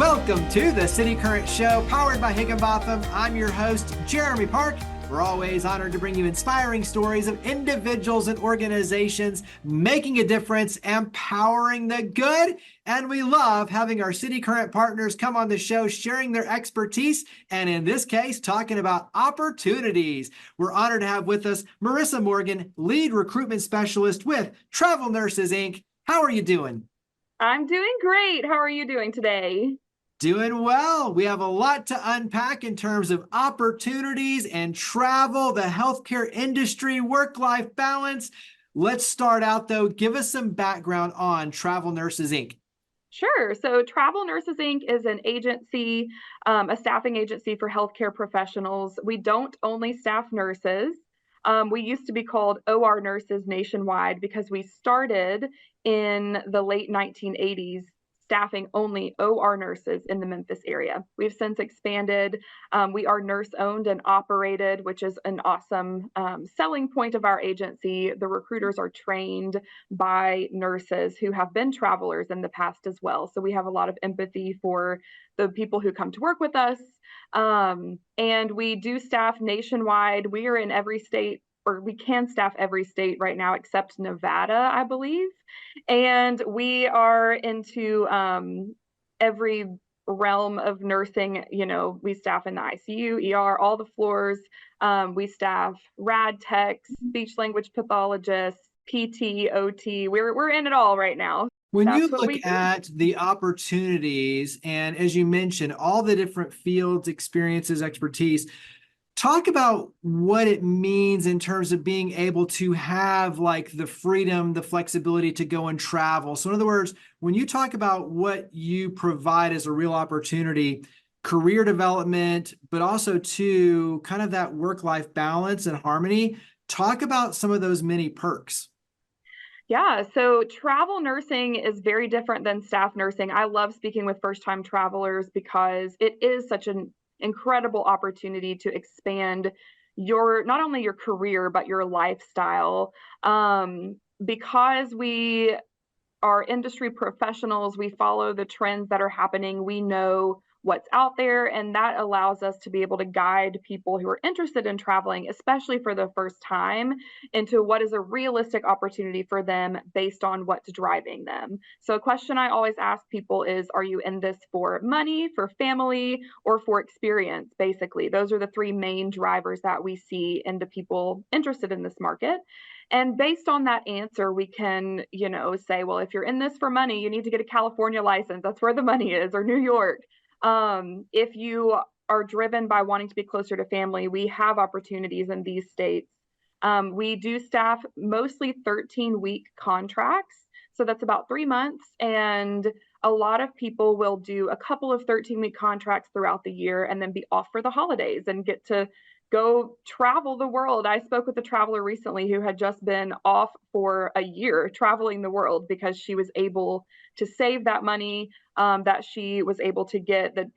Welcome to the City Current Show, powered by Higginbotham. I'm your host, Jeremy Park. We're always honored to bring you inspiring stories of individuals and organizations making a difference, empowering the good. And we love having our City Current partners come on the show, sharing their expertise, and in this case, talking about opportunities. We're honored to have with us Marissa Morgan, lead recruitment specialist with Travel Nurses, Inc. How are you doing? I'm doing great. How are you doing today? Doing well. We have a lot to unpack in terms of opportunities and travel, the healthcare industry, work-life balance. Let's start out, though. Give us some background on Travel Nurses, Inc. Sure. So Travel Nurses Inc. is an agency, a staffing agency for healthcare professionals. We don't only staff nurses. We used to be called OR Nurses nationwide because we started in the late 1980s staffing only OR nurses in the Memphis area. We've since expanded. We are nurse owned and operated, which is an awesome selling point of our agency. The recruiters are trained by nurses who have been travelers in the past as well. So we have a lot of empathy for the people who come to work with us. And we do staff nationwide. We are in every state, or we can staff every state right now except Nevada, I believe. And we are into every realm of nursing. You know, we staff in the ICU, ER, all the floors. We staff rad techs, speech language pathologists, PT, OT. We're in it all right now. When That's you what look we do. at the opportunities, and as you mentioned, all the different fields, experiences, expertise, talk about what it means in terms of being able to have like the freedom, the flexibility to go and travel. So in other words, when you talk about what you provide as a real opportunity, career development, but also to kind of that work-life balance and harmony, talk about some of those many perks. Yeah, so travel nursing is very different than staff nursing. I love speaking with first-time travelers because it is such an incredible opportunity to expand your not only your career but your lifestyle. Because we are industry professionals, we follow the trends that are happening. We know what's out there, and that allows us to be able to guide people who are interested in traveling, especially for the first time, into what is a realistic opportunity for them based on what's driving them. So a question I always ask people is, are you in this for money, for family, or for experience? Basically, those are the three main drivers that we see in the people interested in this market. And based on that answer, we can, say, well, if you're in this for money, you need to get a California license. That's where the money is, or New York. If you are driven by wanting to be closer to family, we have opportunities in these states. We do staff mostly 13-week contracts. So that's about 3 months. And a lot of people will do a couple of 13-week contracts throughout the year and then be off for the holidays and get to go travel the world. I spoke with a traveler recently who had just been off for a year traveling the world because she was able to save that money that she was able to get. That,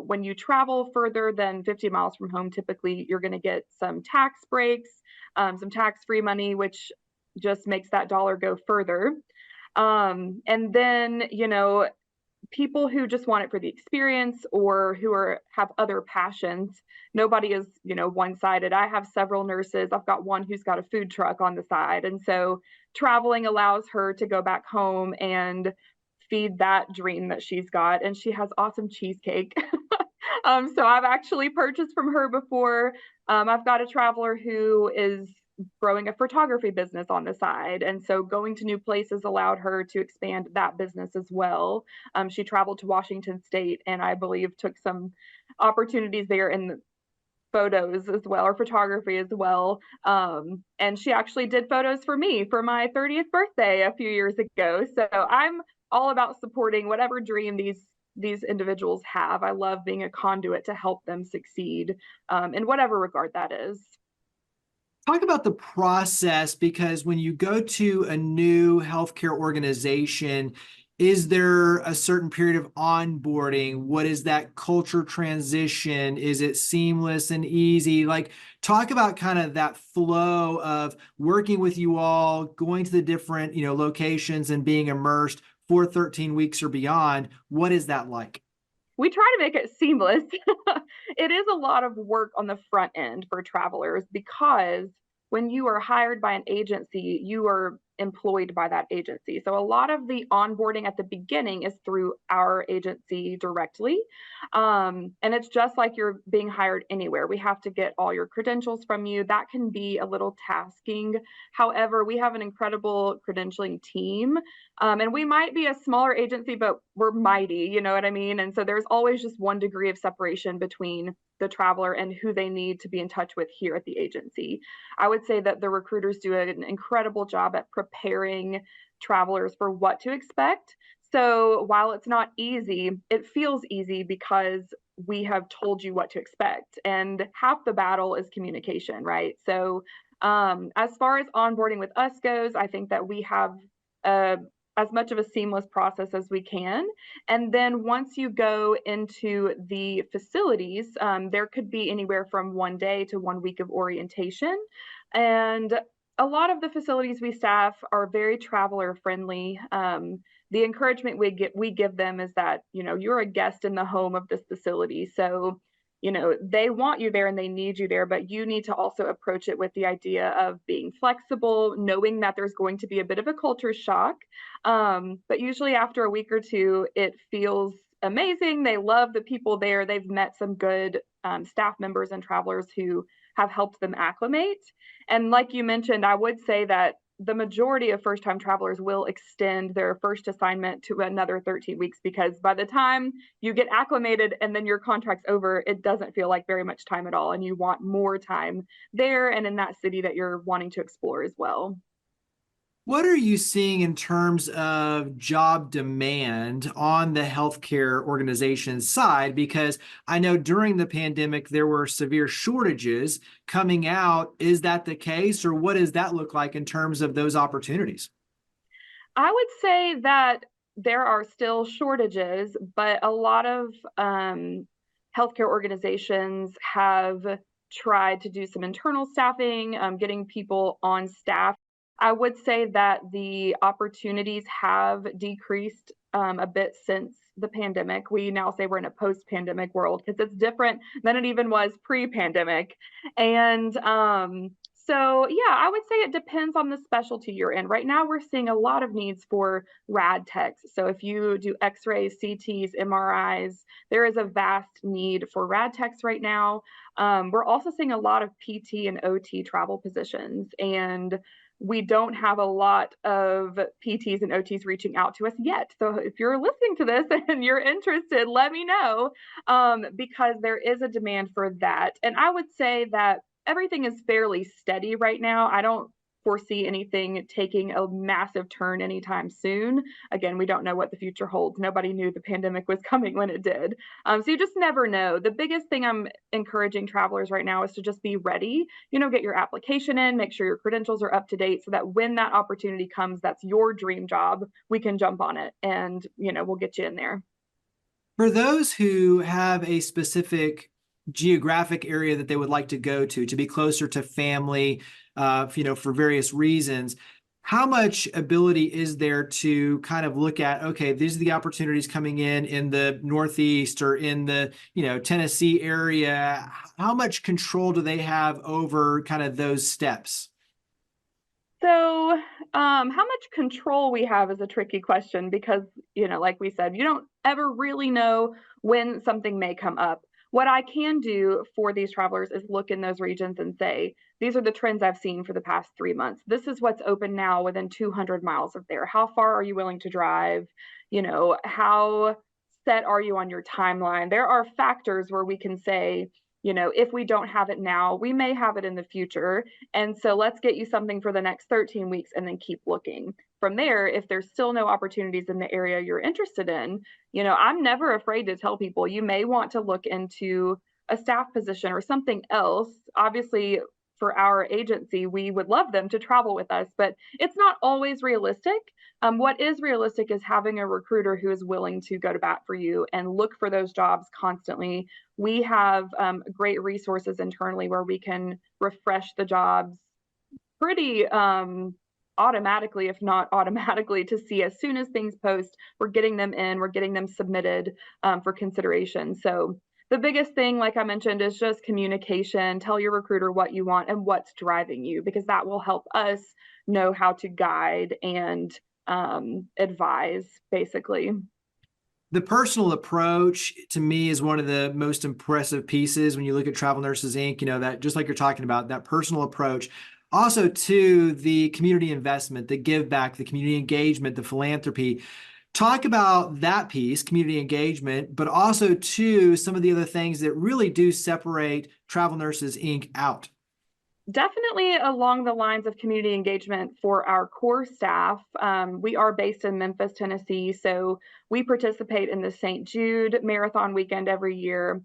when you travel further than 50 miles from home, typically you're going to get some tax breaks, some tax-free money, which just makes that dollar go further. And then, people who just want it for the experience or who have other passions. Nobody is, one-sided. I have several nurses. I've got one who's got a food truck on the side. And so traveling allows her to go back home and feed that dream that she's got. And she has awesome cheesecake. So I've actually purchased from her before. I've got a traveler who is growing a photography business on the side. And so going to new places allowed her to expand that business as well. She traveled to Washington State and I believe took some opportunities there in the photos as well, or photography as well. And she actually did photos for me for my 30th birthday a few years ago. So I'm all about supporting whatever dream these individuals have. I love being a conduit to help them succeed in whatever regard that is. Talk about the process, because when you go to a new healthcare organization, is there a certain period of onboarding? What is that culture transition? Is it seamless and easy? Like, talk about kind of that flow of working with you all, going to the different, locations and being immersed for 13 weeks or beyond. What is that like? we try to make it seamless. It is a lot of work on the front end for travelers because when you are hired by an agency, you are employed by that agency. So a lot of the onboarding at the beginning is through our agency directly. And it's just like you're being hired anywhere. We have to get all your credentials from you. That can be a little tasking. However, we have an incredible credentialing team. And we might be a smaller agency, but we're mighty, you know what I mean? And so there's always just one degree of separation between the traveler and who they need to be in touch with here at the agency. I would say that the recruiters do an incredible job at preparing travelers for what to expect. So while it's not easy, it feels easy because we have told you what to expect. And half the battle is communication, right? So as far as onboarding with us goes, I think that we have as much of a seamless process as we can. And then once you go into the facilities, there could be anywhere from 1 day to 1 week of orientation. And a lot of the facilities we staff are very traveler friendly. The encouragement we give them is that, you know, you're a guest in the home of this facility. So, you know, they want you there and they need you there, but you need to also approach it with the idea of being flexible, knowing that there's going to be a bit of a culture shock. But usually after a week or two, it feels amazing. They love the people there. They've met some good staff members and travelers who have helped them acclimate. And like you mentioned, I would say that the majority of first-time travelers will extend their first assignment to another 13 weeks because by the time you get acclimated and then your contract's over, it doesn't feel like very much time at all. And you want more time there and in that city that you're wanting to explore as well. What are you seeing in terms of job demand on the healthcare organization side? Because I know during the pandemic, there were severe shortages coming out. Is that the case, or what does that look like in terms of those opportunities? I would say that there are still shortages, but a lot of healthcare organizations have tried to do some internal staffing, getting people on staff. I would say that the opportunities have decreased a bit since the pandemic. We now say we're in a post-pandemic world because it's different than it even was pre-pandemic. And so, yeah, I would say it depends on the specialty you're in. Right now, we're seeing a lot of needs for rad techs. So if you do X-rays, CTs, MRIs, there is a vast need for rad techs right now. We're also seeing a lot of PT and OT travel positions, and we don't have a lot of PTs and OTs reaching out to us yet. So if you're listening to this and you're interested, let me know, because there is a demand for that. And I would say that everything is fairly steady right now. I don't foresee anything taking a massive turn anytime soon. Again, we don't know what the future holds. Nobody knew the pandemic was coming when it did. So you just never know. The biggest thing I'm encouraging travelers right now is to just be ready. You know, get your application in, make sure your credentials are up to date so that when that opportunity comes, that's your dream job, we can jump on it and, you know, we'll get you in there. For those who have a specific geographic area that they would like to go to be closer to family, for various reasons, how much ability is there to kind of look at, okay, these are the opportunities coming in the Northeast or in the, Tennessee area? How much control do they have over kind of those steps? So, how much control we have is a tricky question because, like we said, you don't ever really know when something may come up. What I can do for these travelers is look in those regions and say, these are the trends I've seen for the past 3 months. This is what's open now within 200 miles of there. How far are you willing to drive? How set are you on your timeline? There are factors where we can say, if we don't have it now, we may have it in the future. And so let's get you something for the next 13 weeks and then keep looking. From there, if there's still no opportunities in the area you're interested in, I'm never afraid to tell people you may want to look into a staff position or something else. Obviously, for our agency, we would love them to travel with us, but it's not always realistic. What is realistic is having a recruiter who is willing to go to bat for you and look for those jobs constantly. We have great resources internally where we can refresh the jobs pretty automatically, if not automatically, to see as soon as things post, we're getting them in, we're getting them submitted for consideration. So the biggest thing, like I mentioned, is just communication. Tell your recruiter what you want and what's driving you, because that will help us know how to guide and advise, basically. The personal approach to me is one of the most impressive pieces when you look at Travel Nurses Inc. That just like you're talking about, that personal approach. Also, to the community investment, the give back, the community engagement, the philanthropy. Talk about that piece, community engagement, but also to some of the other things that really do separate Travel Nurses Inc. out. Definitely along the lines of community engagement for our core staff. We are based in Memphis, Tennessee, so we participate in the St. Jude Marathon weekend every year.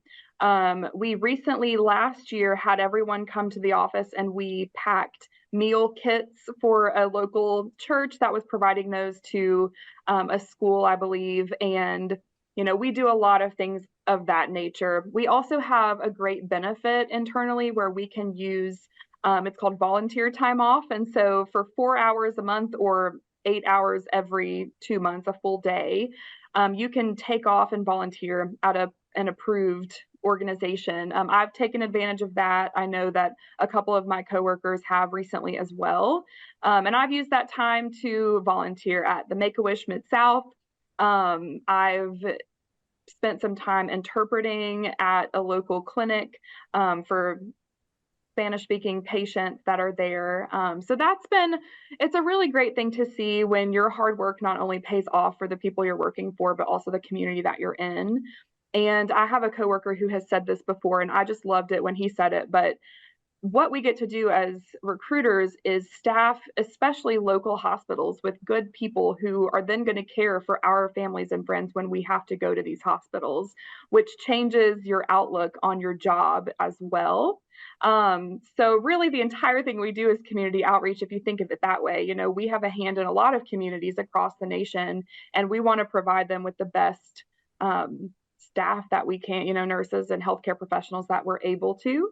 We recently, last year, had everyone come to the office and we packed meal kits for a local church that was providing those to a school, I believe. And, we do a lot of things of that nature. We also have a great benefit internally where we can use it's called volunteer time off. And so for 4 hours a month or 8 hours every 2 months, a full day, you can take off and volunteer at an approved organization. I've taken advantage of that. I know that a couple of my coworkers have recently as well. And I've used that time to volunteer at the Make-A-Wish Mid-South. I've spent some time interpreting at a local clinic for Spanish-speaking patients that are there. So it's a really great thing to see when your hard work not only pays off for the people you're working for, but also the community that you're in. And I have a coworker who has said this before, and I just loved it when he said it, but what we get to do as recruiters is staff, especially local hospitals, with good people who are then going to care for our families and friends when we have to go to these hospitals, which changes your outlook on your job as well. So really the entire thing we do is community outreach, if you think of it that way. We have a hand in a lot of communities across the nation, and we want to provide them with the best staff that we can, nurses and healthcare professionals that we're able to.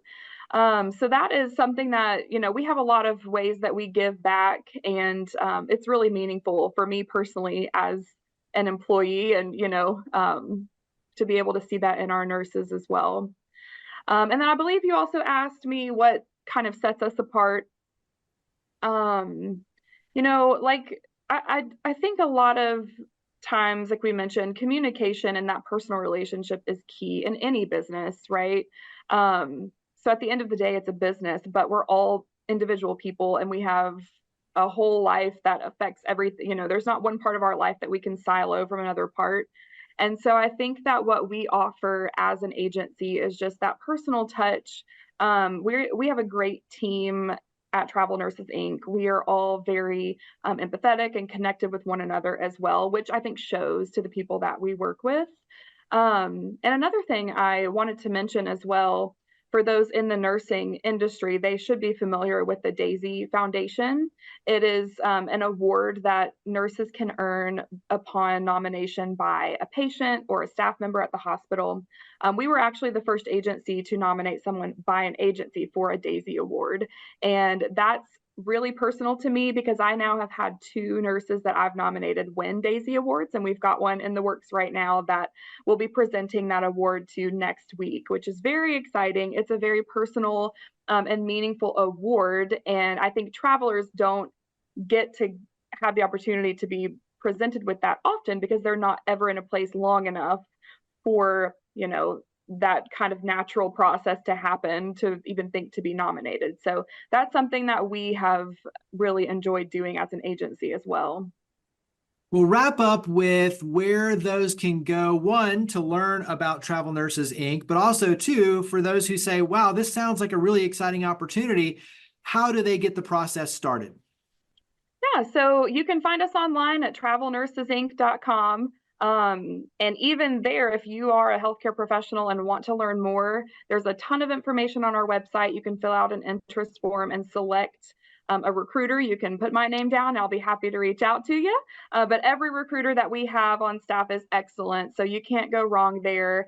So that is something that, we have a lot of ways that we give back, and it's really meaningful for me personally as an employee, and, to be able to see that in our nurses as well. And then I believe you also asked me what kind of sets us apart. Like I think a lot of times, like we mentioned, communication and that personal relationship is key in any business, right? So at the end of the day, it's a business, but we're all individual people and we have a whole life that affects everything. There's not one part of our life that we can silo from another part. And so I think that what we offer as an agency is just that personal touch. We have a great team at Travel Nurses Inc. We are all very empathetic and connected with one another as well, which I think shows to the people that we work with. And another thing I wanted to mention as well, for those in the nursing industry, they should be familiar with the DAISY Foundation. It is an award that nurses can earn upon nomination by a patient or a staff member at the hospital. We were actually the first agency to nominate someone by an agency for a DAISY award. And that's really personal to me because I now have had 2 nurses that I've nominated win DAISY awards, and we've got one in the works right now that we'll be presenting that award to next week, which is very exciting. It's a very personal and meaningful award, and I think travelers don't get to have the opportunity to be presented with that often because they're not ever in a place long enough for that kind of natural process to happen to even think to be nominated. So that's something that we have really enjoyed doing as an agency as well. We'll wrap up with where those can go, 1, to learn about Travel Nurses Inc., but also 2, for those who say, wow, this sounds like a really exciting opportunity. How do they get the process started? Yeah, so you can find us online at travelnursesinc.com. And even there, if you are a healthcare professional and want to learn more, there's a ton of information on our website. You can fill out an interest form and select a recruiter, you can put my name down. I'll be happy to reach out to you. But every recruiter that we have on staff is excellent, so you can't go wrong there.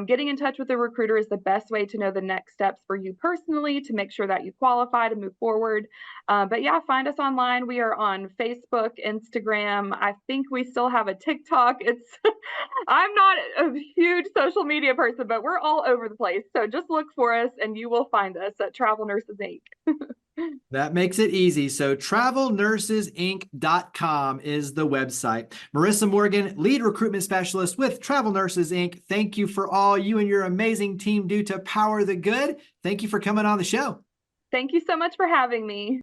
Getting in touch with a recruiter is the best way to know the next steps for you personally to make sure that you qualify to move forward. But yeah, find us online. We are on Facebook, Instagram. I think we still have a TikTok. I'm not a huge social media person, but we're all over the place. So just look for us and you will find us at Travel Nurses Inc. That makes it easy. So travelnursesinc.com is the website. Marissa Morgan, lead recruitment specialist with Travel Nurses Inc. Thank you for all you and your amazing team do to power the good. Thank you for coming on the show. Thank you so much for having me.